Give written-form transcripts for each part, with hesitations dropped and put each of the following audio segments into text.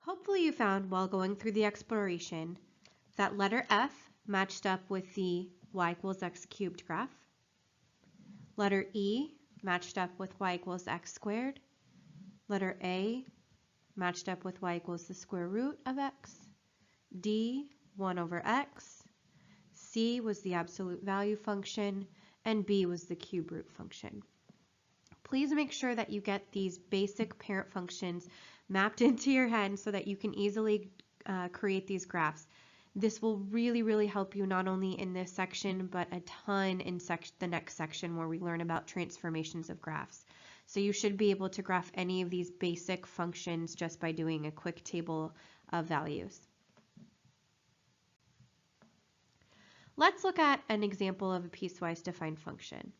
Hopefully you found while going through the exploration that letter F matched up with the y equals x cubed graph. Letter E matched up with y equals x squared. Letter A matched up with y equals the square root of x. D, 1 over x. C was the absolute value function, and B was the cube root function. Please make sure that you get these basic parent functions mapped into your head so that you can easily create these graphs. This will really help you not only in this section, but a ton in the next section where we learn about transformations of graphs. So you should be able to graph any of these basic functions just by doing a quick table of values. Let's look at an example of a piecewise defined function.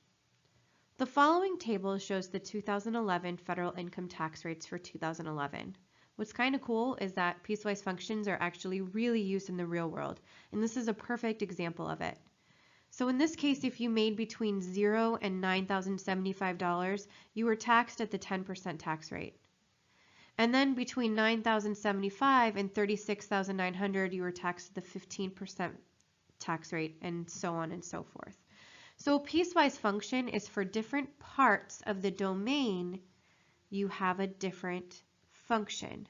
The following table shows the 2011 federal income tax rates for 2011. What's kind of cool is that piecewise functions are actually really used in the real world, and this is a perfect example of it. So in this case, if you made between $0 and $9,075, you were taxed at the 10% tax rate. And then between $9,075 and $36,900, you were taxed at the 15% tax rate, and so on and so forth. So a piecewise function is for different parts of the domain, you have a different function.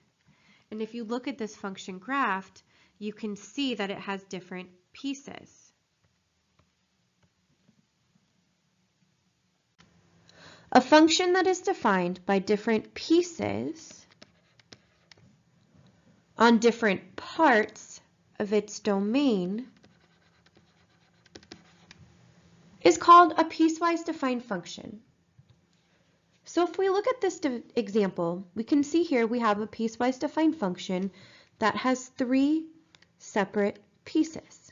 And if you look at this function graphed, you can see that it has different pieces. A function that is defined by different pieces on different parts of its domain is called a piecewise defined function. So if we look at this example, we can see here we have a piecewise defined function that has 3 separate pieces.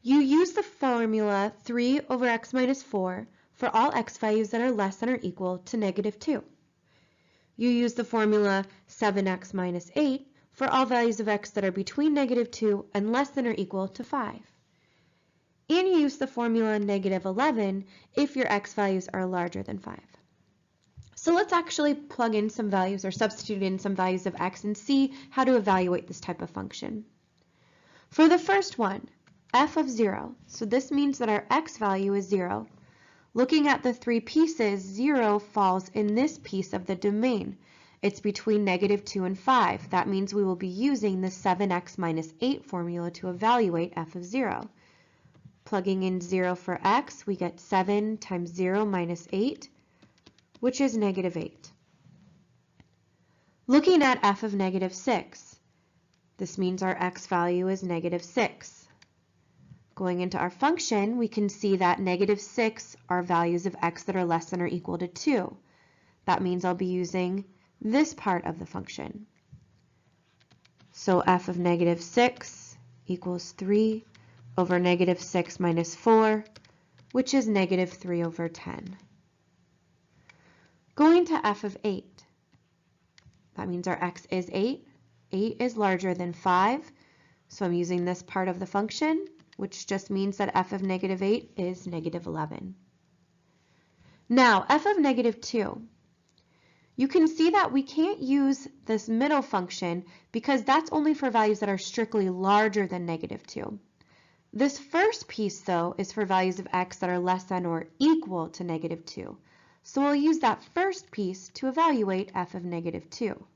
You use the formula 3 over x minus 4 for all x values that are less than or equal to -2. You use the formula 7x minus 8 for all values of x that are between -2 and less than or equal to 5. And you use the formula -11 if your x values are larger than 5. So let's actually plug in some values or substitute in some values of x and see how to evaluate this type of function. For the first one, f of 0, so this means that our x value is 0. Looking at the 3 pieces, 0 falls in this piece of the domain. It's between -2 and 5. That means we will be using the 7x minus 8 formula to evaluate f of 0. Plugging in 0 for x, we get 7 times 0 minus 8, which is -8. Looking at f of -6, this means our x value is -6. Going into our function, we can see that -6 are values of x that are less than or equal to 2. That means I'll be using this part of the function. So f of -6 equals 3 over -6 minus 4, which is -3 over 10. Going to f of 8, that means our x is 8. 8 is larger than 5, so I'm using this part of the function, which just means that f of -8 is -11. Now, f of -2. You can see that we can't use this middle function because that's only for values that are strictly larger than -2. This first piece, though, is for values of x that are less than or equal to -2. So we'll use that first piece to evaluate f of -2.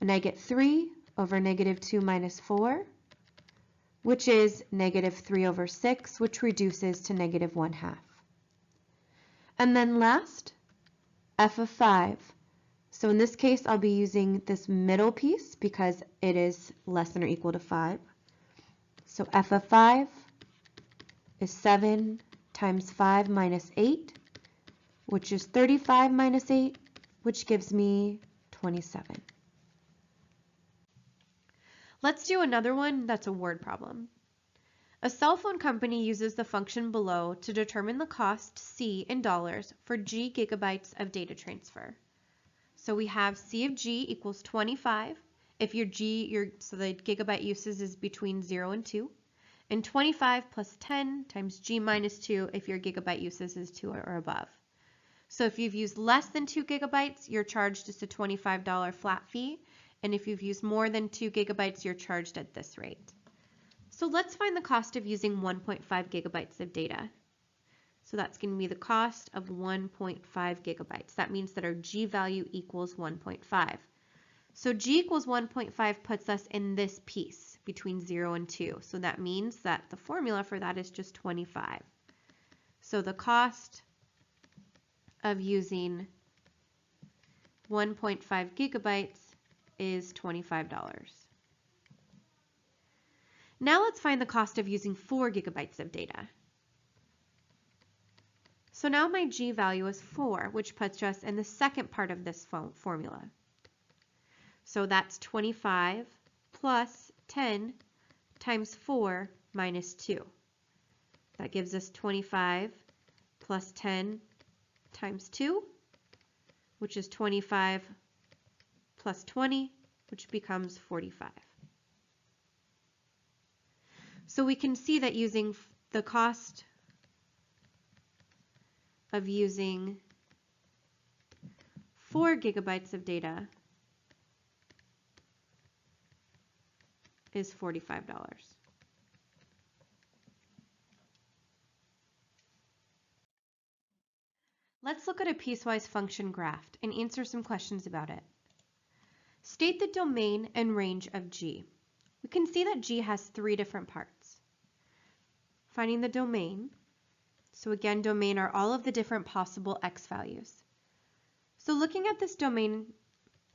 And I get 3 over -2 minus 4, which is -3 over 6, which reduces to -1/2. And then last, f of 5. So in this case, I'll be using this middle piece because it is less than or equal to 5. So f of 5 is 7 times 5 minus 8, which is 35 minus 8, which gives me 27. Let's do another one that's a word problem. A cell phone company uses the function below to determine the cost C in dollars for G gigabytes of data transfer. So we have C of G equals 25 if so the gigabyte usage is between 0 and 2, and 25 plus 10 times G minus 2 if your gigabyte usage is 2 or above. So if you've used less than 2 gigabytes, you're charged just a $25 flat fee, And if you've used more than 2 gigabytes, you're charged at this rate. So let's find the cost of using 1.5 gigabytes of data. So that's going to be the cost of 1.5 gigabytes. That means that our G value equals 1.5. So G equals 1.5 puts us in this piece between 0 and 2. So that means that the formula for that is just 25. So the cost of using 1.5 gigabytes is $25. Now let's find the cost of using 4 gigabytes of data. So now my G value is 4, which puts us in the second part of this formula. So that's 25 plus 10 times 4 minus 2. That gives us 25 plus 10 times 2, which is 25 plus 20, which becomes 45. So we can see that using the cost of using 4 gigabytes of data is $45. Let's look at a piecewise function graph and answer some questions about it. State the domain and range of G. We can see that G has 3 different parts. Finding the domain. So again, domain are all of the different possible x values. So looking at this domain,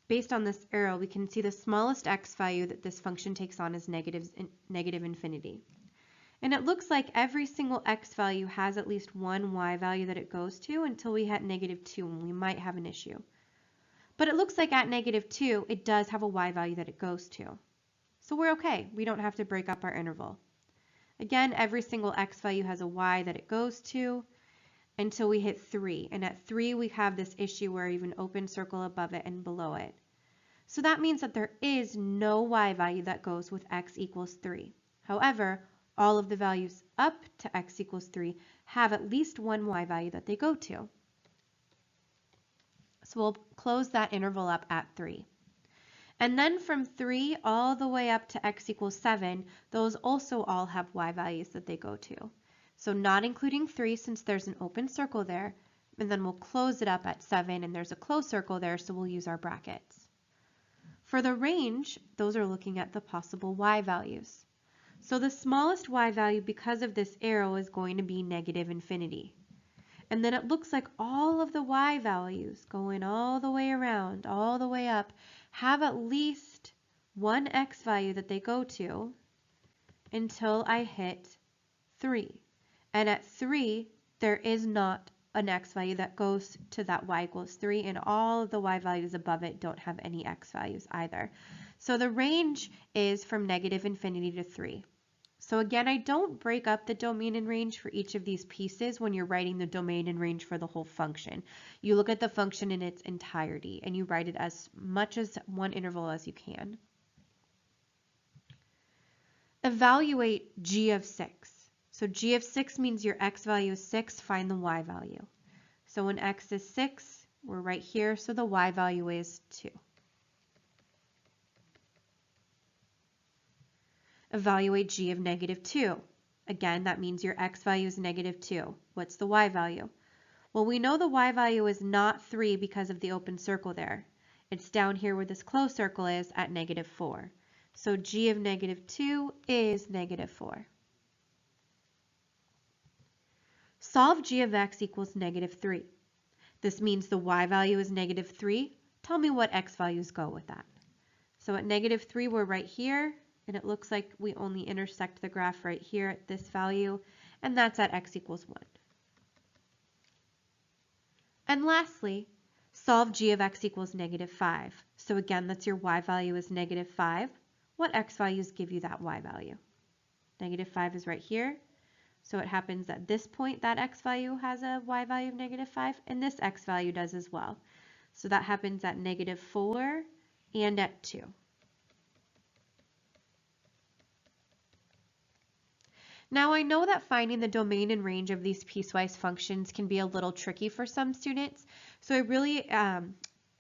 based on this arrow, we can see the smallest x value that this function takes on is negative infinity. And it looks like every single x value has at least one y value that it goes to until we hit -2, and we might have an issue. But it looks like at -2, it does have a y value that it goes to. So we're okay. We don't have to break up our interval. Again, every single x value has a y that it goes to until we hit 3. And at 3, we have this issue where we have an open circle above it and below it. So that means that there is no y value that goes with x equals 3. However, all of the values up to x equals 3 have at least one y value that they go to. So we'll close that interval up at 3. And then from 3 all the way up to x equals 7, those also all have y values that they go to. So not including 3 since there's an open circle there, and then we'll close it up at 7 and there's a closed circle there, so we'll use our brackets. For the range, those are looking at the possible y values. So the smallest y value because of this arrow is going to be -infinity. And then it looks like all of the y values going all the way around, all the way up, have at least one x value that they go to until I hit 3. And at 3, there is not an x value that goes to that y equals 3, and all of the y values above it don't have any x values either. So the range is from -infinity to 3. So again, I don't break up the domain and range for each of these pieces when you're writing the domain and range for the whole function. You look at the function in its entirety and you write it as much as one interval as you can. Evaluate G of 6. So G of 6 means your x value is 6, find the y value. So when x is 6, we're right here, so the y value is 2. Evaluate G of -2. Again, that means your x value is -2. What's the y value? Well, we know the y value is not 3 because of the open circle there. It's down here where this closed circle is at -4. So G of -2 is -4. Solve G of x equals -3. This means the y value is -3. Tell me what x values go with that. So at -3, we're right here. And it looks like we only intersect the graph right here at this value, and that's at x equals 1. And lastly, solve G of x equals -5. So again, that's your y value is -5. What x values give you that y value? -5 is right here. So it happens at this point that x value has a y value of -5, and this x value does as well. So that happens at -4 and at 2. Now I know that finding the domain and range of these piecewise functions can be a little tricky for some students, so I really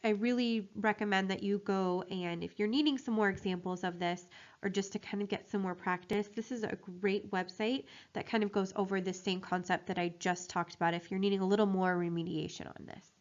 I really recommend that you go, and if you're needing some more examples of this or just to kind of get some more practice, this is a great website that kind of goes over the same concept that I just talked about if you're needing a little more remediation on this.